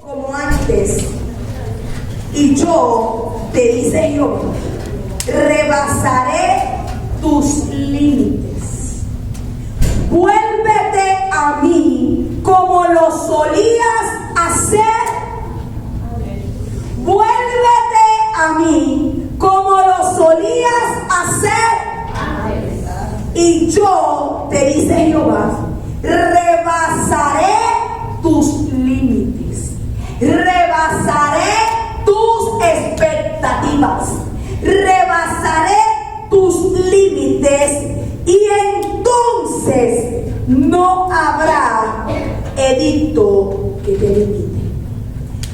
como antes, y yo, te dice yo, rebasaré tus límites. Vuélvete a mí como lo solías hacer. Vuélvete a mí como lo solías hacer. Y yo, te dice Jehová, rebasaré tus límites. Rebasaré tus expectativas. Rebasaré tus límites. Y entonces no habrá edicto que te limite.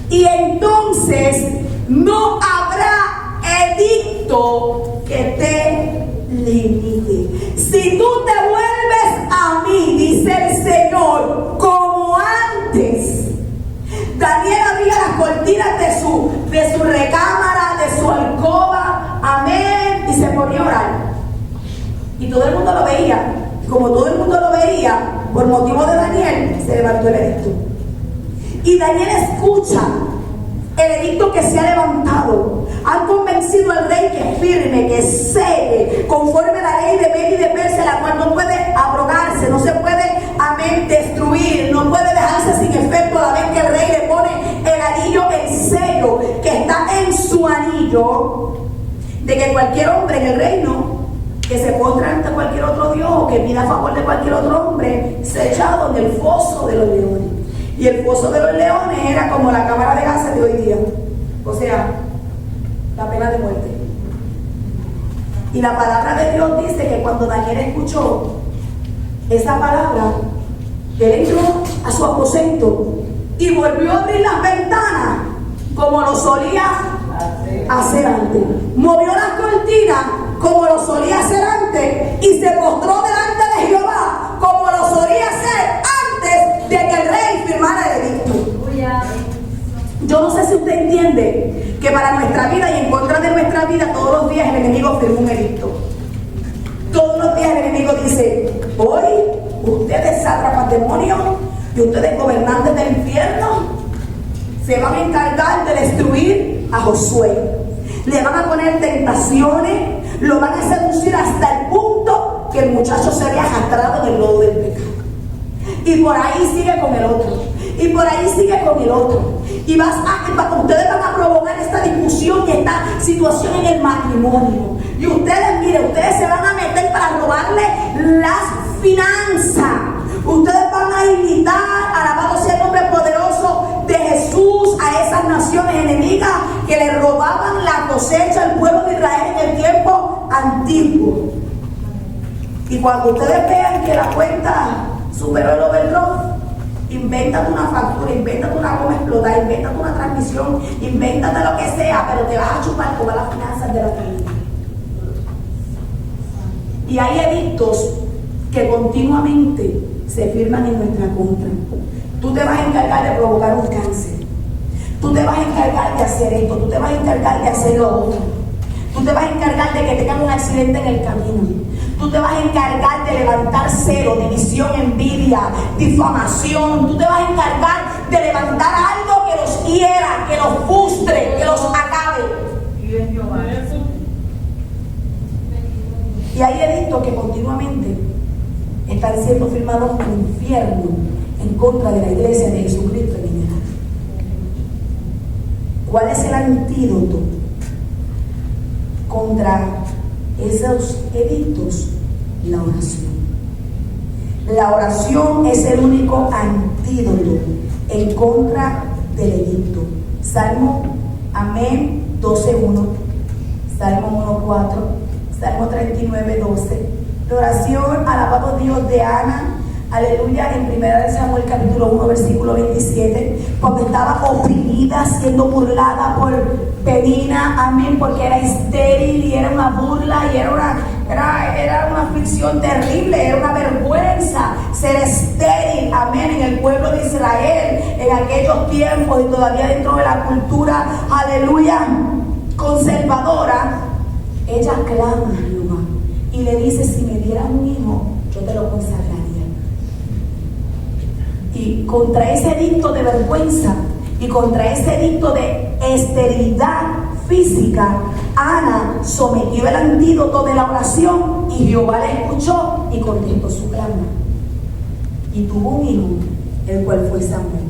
Y entonces no habrá edicto que te limite. Si tú te vuelves a mí, dice el Señor, como antes. Daniel abría las cortinas de su recámara, de su alcoba, amén, y se ponía a orar. Y todo el mundo lo veía. Y como todo el mundo lo veía, por motivo de Daniel, se levantó el edicto. Y Daniel escucha el edicto que se ha levantado. Han convencido al rey que es firme, que selle, conforme a la ley de Media y de Persia, la cual no puede abrogarse, no se puede, amén, destruir, no puede dejarse sin efecto a la vez que el rey le pone el anillo, el sello que está en su anillo, de que cualquier hombre en el reino que se postre ante cualquier otro Dios o que pida a favor de cualquier otro hombre, se echado en el foso de los leones. Y el foso de los leones era como la cámara de gases de hoy día, o sea, la pena de muerte. Y la palabra de Dios dice que cuando Daniel escuchó esa palabra, él entró a su aposento y volvió a abrir las ventanas como lo solía hacer antes. Movió las cortinas como lo solía hacer antes y se postró delante de Jehová como lo solía hacer antes de que el rey firmara el edicto. Yo no sé si usted entiende que para nuestra vida y en contra de nuestra vida todos los días el enemigo firma un edicto. Todos los días el enemigo dice: hoy ustedes sátrapas demonios y ustedes gobernantes del infierno se van a encargar de destruir a Josué. Le van a poner tentaciones, lo van a seducir hasta el punto que el muchacho se vea arrastrado en el lodo del pecado. Y por ahí sigue con el otro. Y por ahí sigue con el otro. Y ustedes van a provocar esta discusión y esta situación en el matrimonio. Y ustedes, mire, ustedes se van a meter para robarle las finanzas. Ustedes van a invitar, alabado sea el nombre poderoso de Jesús, a esas naciones enemigas que le robaban la cosecha al pueblo de Israel en el tiempo antiguo. Y cuando ustedes vean que la cuenta superó el overdraft, invéntate una factura, invéntate una goma explotada, invéntate una transmisión, invéntate lo que sea, pero te vas a chupar todas las finanzas de la familia. Y hay edictos que continuamente se firman en nuestra contra. Tú te vas a encargar de provocar un cáncer. Tú te vas a encargar de hacer esto. Tú te vas a encargar de hacer lo otro. Tú te vas a encargar de que tengan un accidente en el camino. Tú te vas a encargar de levantar celo, división, envidia, difamación. Tú te vas a encargar de levantar algo que los hiera, que los frustre, que los acabe. Y hay edictos que continuamente están siendo firmados por el infierno en contra de la iglesia de Jesucristo en general. ¿Cuál es el antídoto contra esos edictos? La oración. La oración es el único antídoto en contra del edicto. Salmo, amén, 12:1, Salmo 1:4, Salmo 39:12. La oración, alabado Dios, de Ana, aleluya, en 1 Samuel capítulo 1 versículo 27, cuando estaba oprimida, siendo burlada por Penina, amén, porque era estéril y era una burla y era una aflicción terrible, era una vergüenza ser estéril, amén, en el pueblo de Israel en aquellos tiempos y todavía dentro de la cultura, aleluya, conservadora. Ella clama a Jehová y le dice: si me dieras un hijo, yo te lo consagraría. Y contra ese edicto de vergüenza, Y contra ese edicto de esterilidad física, Ana sometió el antídoto de la oración y Jehová la escuchó y contestó su clamor. Y tuvo un hijo, el cual fue Samuel.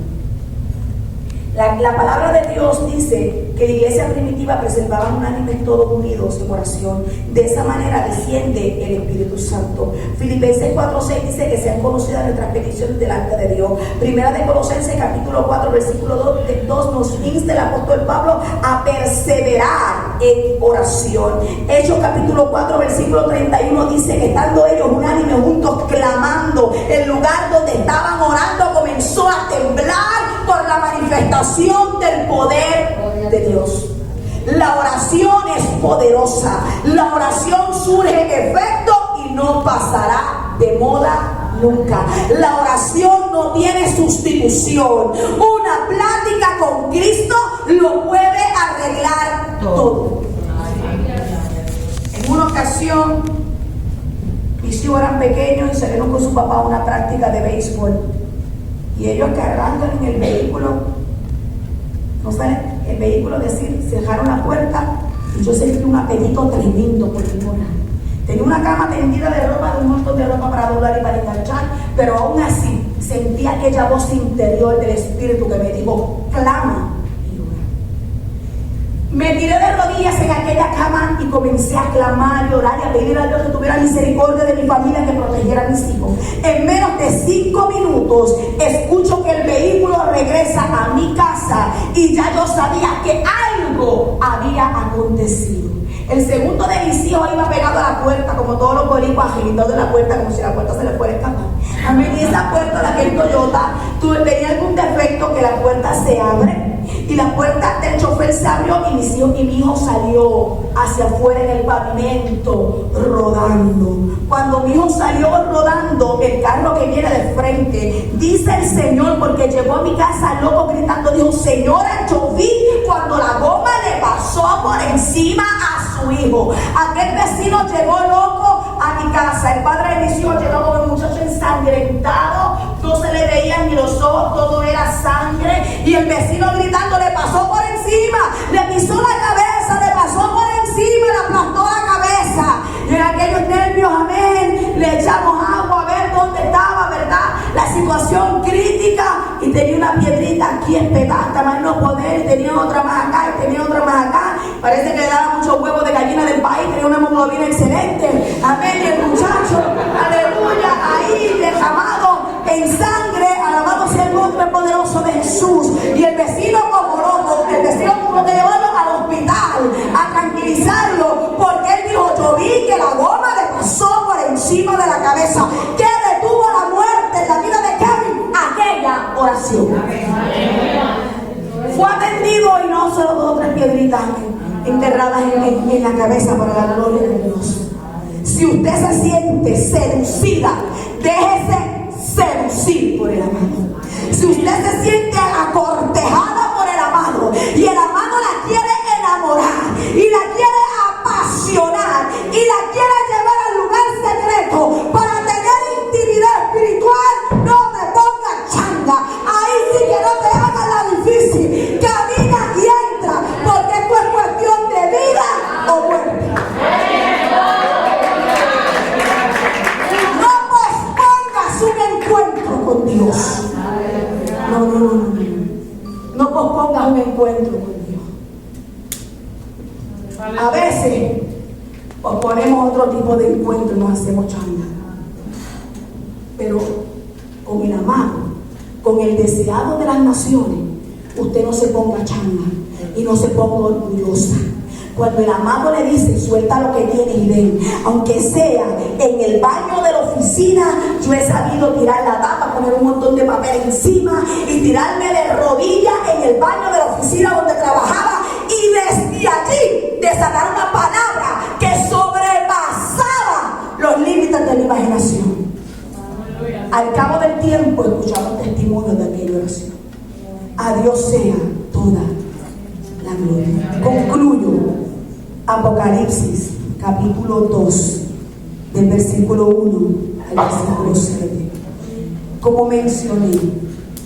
La palabra de Dios dice que la iglesia primitiva preservaba unánimes todos unidos en oración. De esa manera desciende el Espíritu Santo. Filipenses 4:6 dice que sean conocidas nuestras peticiones delante de Dios. Primera de Colosenses capítulo 4 versículo 2 nos insta el apóstol Pablo a perseverar en oración. Hechos capítulo 4 versículo 31 dice que estando ellos unánimes juntos clamando, el lugar donde estaban orando comenzó a temblar por la manifestación del poder de Dios. La oración es poderosa. La oración surge en efecto y no pasará de moda nunca. La oración no tiene sustitución. Una plática con Cristo lo puede arreglar todo. En una ocasión, mis hijos eran pequeños y salieron con su papá a una práctica de béisbol. Y ellos cargando en el vehículo, no sé, el vehículo cerraron la puerta y yo sentí un apetito tremendo por ninguna. Tenía una cama tendida de ropa, un montón de ropa para doblar y para enganchar, pero aún así sentí aquella voz interior del Espíritu que me dijo, clama y ora. Me tiré de rodillas en aquella cama y comencé a clamar y orar y a pedir a Dios que tuviera misericordia de mi familia, que protegiera a mis hijos. En menos de 5 minutos escucho que el vehículo regresa a mi casa y ya yo sabía que algo había acontecido. El segundo de mis hijos iba pegado a la puerta, como todos los boricuas, agilitando de la puerta, como si la puerta se le fuera a escapar. A mí y esa puerta, la que el Toyota, tenía algún defecto que la puerta se abre. Y la puerta del chofer se abrió y mi hijo salió hacia afuera en el pavimento rodando. Cuando mi hijo salió rodando, el carro que viene de frente, dice el Señor, porque llegó a mi casa loco gritando, dijo, señora, yo vi cuando la goma le pasó por encima a su hijo. Aquel vecino llegó loco a mi casa. El padre de mis hijos llegó con el muchacho ensangrentado, no se le veían ni los ojos, todo era sangre. Y el vecino gritando, le pasó por encima, le pisó la cabeza, le pasó por encima, le aplastó la cabeza. Y en aquellos nervios, amén, le echamos agua a ver dónde estaba, ¿verdad? La situación crítica, y tenía una piedrita aquí espetada hasta más no poder, y tenía otra más acá, y tenía otra más acá. Parece que le daba muchos huevos de gallina del país, tenía una hemoglobina excelente, amén. Y el muchacho, aleluya, ahí derramado en sangre, alabado sea el nombre poderoso de Jesús. Y el vecino como loco, el vecino tuvo que llevarlo al hospital a tranquilizarlo, porque él dijo, yo vi que la goma le pasó por encima de la cabeza. ¿Qué detuvo la muerte en la vida de Kevin? Aquella oración. Fue atendido y no solo 2 o 3 piedritas enterradas en la cabeza para la gloria de Dios. Si usted se siente seducida, déjese seducir por el amado. Si usted se siente acortejada por el amado y el amado la quiere enamorar y la quiere apasionar y la quiere llevar al lugar secreto para tener intimidad espiritual, no te pongas changa. Ahí sí que no te hagas la difícil. Camina y entra, porque esto es cuestión de vida o muerte. Con Dios. No pospongas un encuentro con Dios. A veces posponemos otro tipo de encuentro y nos hacemos changa. Pero con el amado, con el deseado de las naciones, usted no se ponga changa y no se ponga orgullosa. Cuando el amado le dice, suelta lo que tienes y ven, aunque sea en el baño de la oficina, yo he sabido tirar la tapa, poner un montón de papel encima y tirarme de rodillas en el baño de la oficina donde trabajaba y desde allí desatar una palabra que sobrepasaba los límites de la imaginación. Al cabo del tiempo escuchamos testimonios de aquella oración. A Dios sea toda la gloria. Concluyo. Apocalipsis capítulo 2 del versículo 1 al versículo 7. Como mencioné,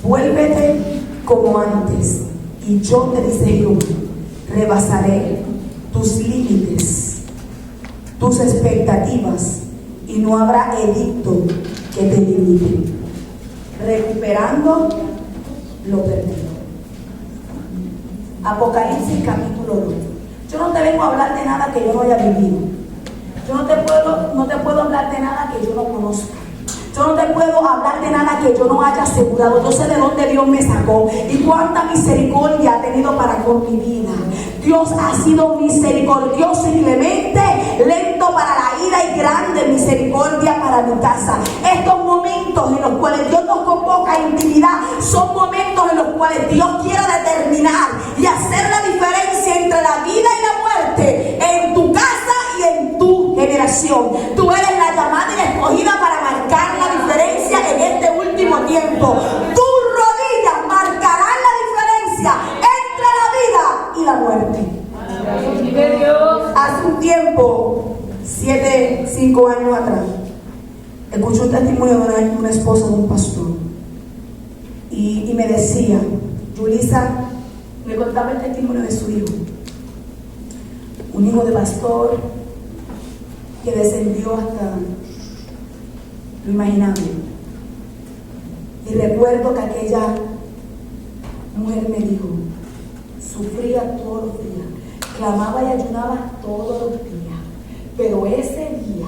vuélvete como antes Y yo, te dice Jehová, rebasaré tus límites, tus expectativas, y no habrá edicto que te limite, recuperando lo perdido. Apocalipsis capítulo 2. Yo no te vengo a hablar de nada que yo no haya vivido. Yo no te puedo hablar de nada que yo no conozca. Yo no te puedo hablar de nada que yo no haya asegurado. Yo sé de dónde Dios me sacó y cuánta misericordia ha tenido para con mi vida. Dios ha sido misericordioso y clemente, lento para la ira y grande misericordia para mi casa. Estos momentos en los cuales Dios nos convoca a intimidad son momentos en los cuales Dios quiere determinar y hacer la diferencia entre la vida y la muerte en tu casa y en tu generación. Tú eres la llamada y la escogida para marcar la diferencia en este último tiempo. Tus rodillas marcarán la diferencia entre la vida y la muerte. Hace un tiempo, 5 años atrás, escuché un testimonio de una esposa de un pastor y me decía, Yulisa, me contaba el testimonio de su hijo, un hijo de pastor que descendió hasta lo imaginable. Y recuerdo que aquella mujer me dijo, sufría todos los días, clamaba y ayunaba todos los días, pero ese día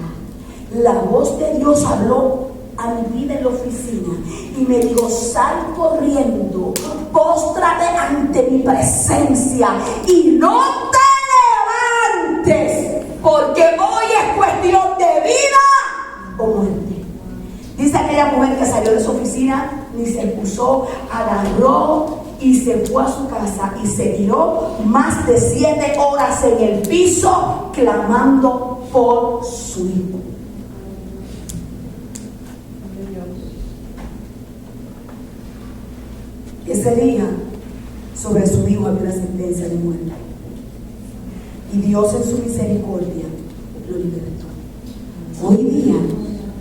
la voz de Dios habló a mi vida en la oficina y me dijo, sal corriendo, póstrate ante mi presencia y no te levantes, porque hoy es cuestión de vida o muerte. Dice aquella mujer que salió de su oficina, ni se puso, agarró y se fue a su casa y se tiró más de 7 horas en el piso clamando por su hijo. Ese día sobre su hijo había una sentencia de muerte y Dios en su misericordia lo libertó. Hoy día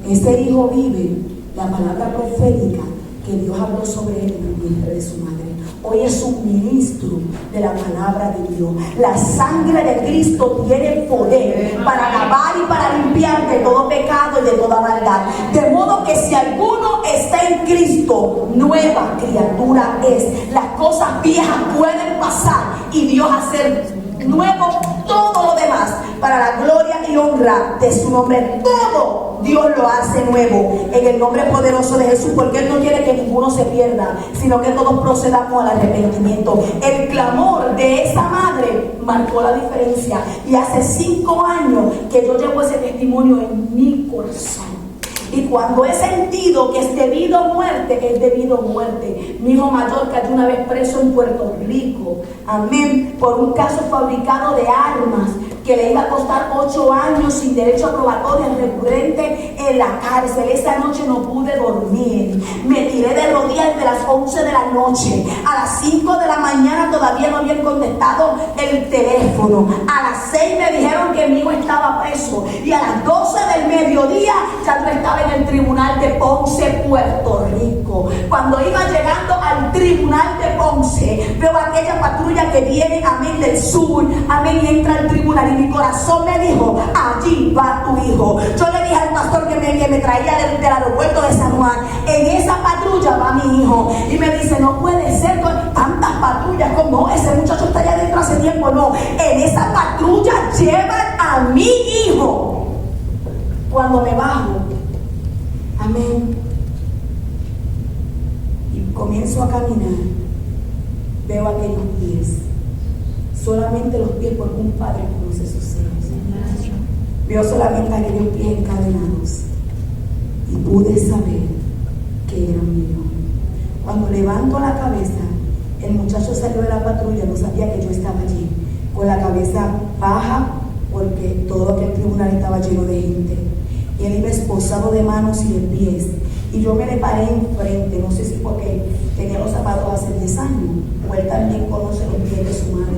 ese hijo vive la palabra profética que Dios habló sobre él en el vientre de su madre. Hoy es un ministro de la palabra de Dios. La sangre de Cristo tiene poder para lavar y para limpiar de todo pecado y de toda maldad. De modo que si alguno está en Cristo, nueva criatura es. Las cosas viejas pueden pasar y Dios hacer nuevo todo lo demás para la gloria y honra de su nombre. Todo Dios lo hace nuevo en el nombre poderoso de Jesús, porque Él no quiere que ninguno se pierda, sino que todos procedamos al arrepentimiento. El clamor de esa madre marcó la diferencia y hace 5 años que yo llevo ese testimonio en mi corazón. Y cuando he sentido que es debido a muerte, es debido a muerte. Mi hijo mayor cayó una vez preso en Puerto Rico, amén, por un caso fabricado de armas que le iba a costar 8 años sin derecho a probatoria recurrente en la cárcel. Esa noche no pude dormir, me tiré de rodillas desde las 11 de la noche. A las 5 de la mañana todavía no habían contestado el teléfono. A las 6 me dijeron que mi hijo estaba preso y a las 12 del mediodía ya yo estaba en el tribunal de Ponce, Puerto Rico. Cuando iba llegando al tribunal de Ponce, veo aquella patrulla que viene, amén, del sur, amén, y entra al tribunal. Y mi corazón me dijo, allí va tu hijo. Yo le dije al pastor que me traía del aeropuerto de San Juan, en esa patrulla va mi hijo. Y me dice, no puede ser con tantas patrullas, como ese muchacho está allá dentro hace tiempo. No, en esa patrulla llevan a mi hijo. Cuando me bajo, amén, y comienzo a caminar, veo aquellos pies, solamente los pies, porque un padre conoce sus hijos. Veo solamente aquellos pies encadenados y pude saber que era mi hijo. Cuando levanto la cabeza, el muchacho salió de la patrulla, no sabía que yo estaba allí, con la cabeza baja, porque todo aquel tribunal estaba lleno de gente. Y él iba esposado de manos y de pies. Y yo me le paré enfrente, no sé si porque tenía los zapatos hace 10 años, o él también conoce los pies de su madre.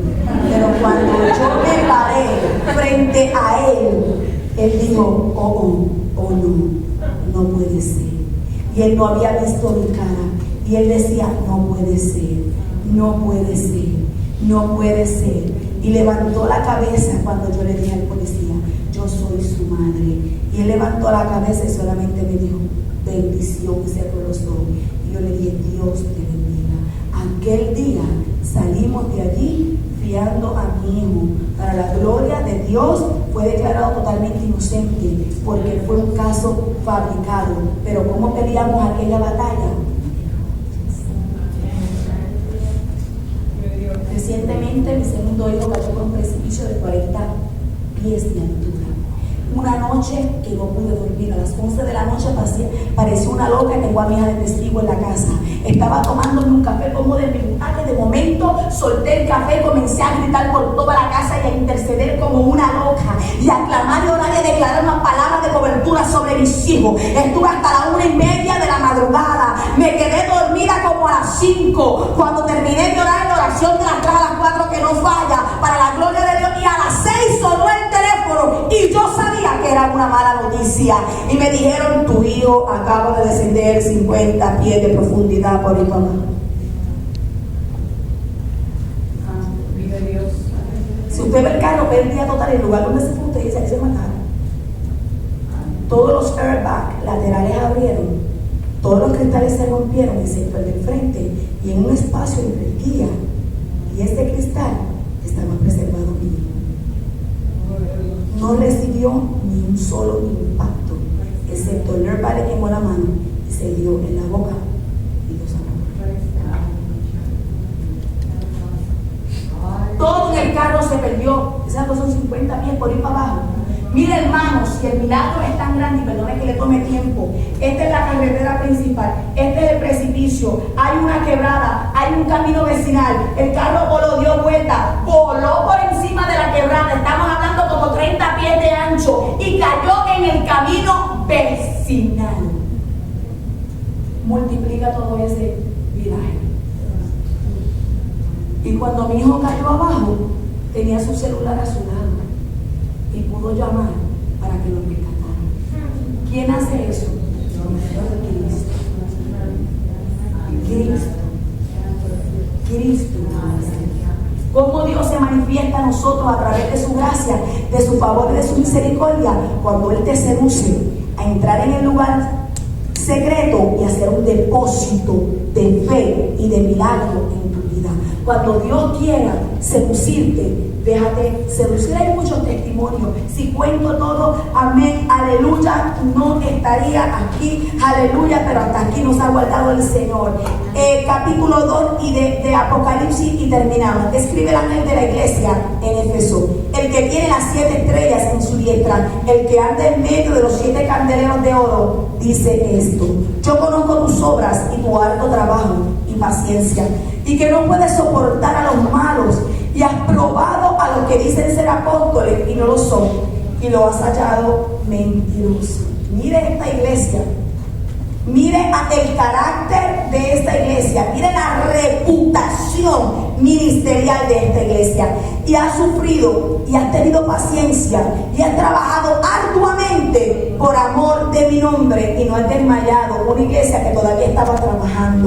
Pero cuando yo me paré frente a él dijo, oh no, no puede ser. Y él no había visto mi cara. Y él decía, no puede ser, no puede ser, no puede ser. Y levantó la cabeza cuando yo le dije al policía, yo soy su madre. Y él levantó la cabeza y solamente me dijo, bendición, y cerró los ojos. Y yo le dije, Dios te bendiga. Aquel día salimos de allí fiando a mi hijo. Para la gloria de Dios fue declarado totalmente inocente porque fue un caso fabricado. Pero ¿cómo peleamos aquella batalla? Recientemente mi segundo hijo cayó por un precipicio de 40 pies de altura. Una noche que no pude dormir, a las 11 de la noche pareció una loca. Tengo a mi hija de testigo en la casa. Estaba tomándome un café como de mi butaca. De momento solté el café y comencé a gritar por toda la casa y a interceder como una loca y a clamar y orar y a declarar unas palabras de cobertura sobre mis hijos. Estuve hasta la 1:30 de la madrugada. Me quedé dormida como a las 5. Cuando terminé de orar, la oración de las 3 a las 4 que no falla, para la gloria de Dios. Y a las 6 sonó el teléfono y yo sabía que era una mala noticia. Y me dijeron, tu hijo acaba de descender 50 pies de profundidad por el papá. Si usted ve el carro, pérdida total, el lugar donde se fue, usted dice, ahí se mataron. Todos los airbags laterales abrieron, todos los cristales se rompieron, excepto el del frente, y en un espacio entre el guía y este cristal estaba preservado mi hijo. No recibió ni un solo impacto, excepto el airbag le quemó la mano y se dio en la boca y lo sacó. Todo en el carro se perdió. Esas dos son 50 pies por ir para abajo. Mire, hermanos, si el milagro es tan grande, y perdone que le tome tiempo, esta es la carretera principal, este es el precipicio, hay una quebrada, hay un camino vecinal, el carro voló, dio vuelta, voló por encima de la quebrada, estamos hablando como 30 pies de ancho, y cayó en el camino vecinal. Multiplica todo ese viraje. Y cuando mi hijo cayó abajo, tenía su celular a su lado y pudo llamar para que lo rescataran. ¿Quién hace eso? Cristo. ¿Cómo Dios se manifiesta a nosotros a través de su gracia, de su favor y de su misericordia? Cuando Él te seduce a entrar en el lugar secreto y hacer un depósito de fe y de milagro en tu vida. Cuando Dios quiera seducirte, déjate seducir. Hay muchos testimonios. Si cuento todo, amén, aleluya, no estaría aquí, aleluya, pero hasta aquí nos ha guardado el Señor. Capítulo 2 y de Apocalipsis, y terminamos. Escribe el ángel de la iglesia en Éfeso: el que tiene las 7 estrellas en su diestra, el que anda en medio de los 7 candeleros de oro, dice esto: yo conozco tus obras y tu harto trabajo y paciencia, y que no puedes soportar a los malos, y has probado a los que dicen ser apóstoles y no lo son, y lo has hallado mentiroso. Mire esta iglesia, mire el carácter de esta iglesia, mire la reputación ministerial de esta iglesia, y has sufrido y has tenido paciencia y has trabajado arduamente por amor de mi nombre y no has desmayado. Una iglesia que todavía estaba trabajando.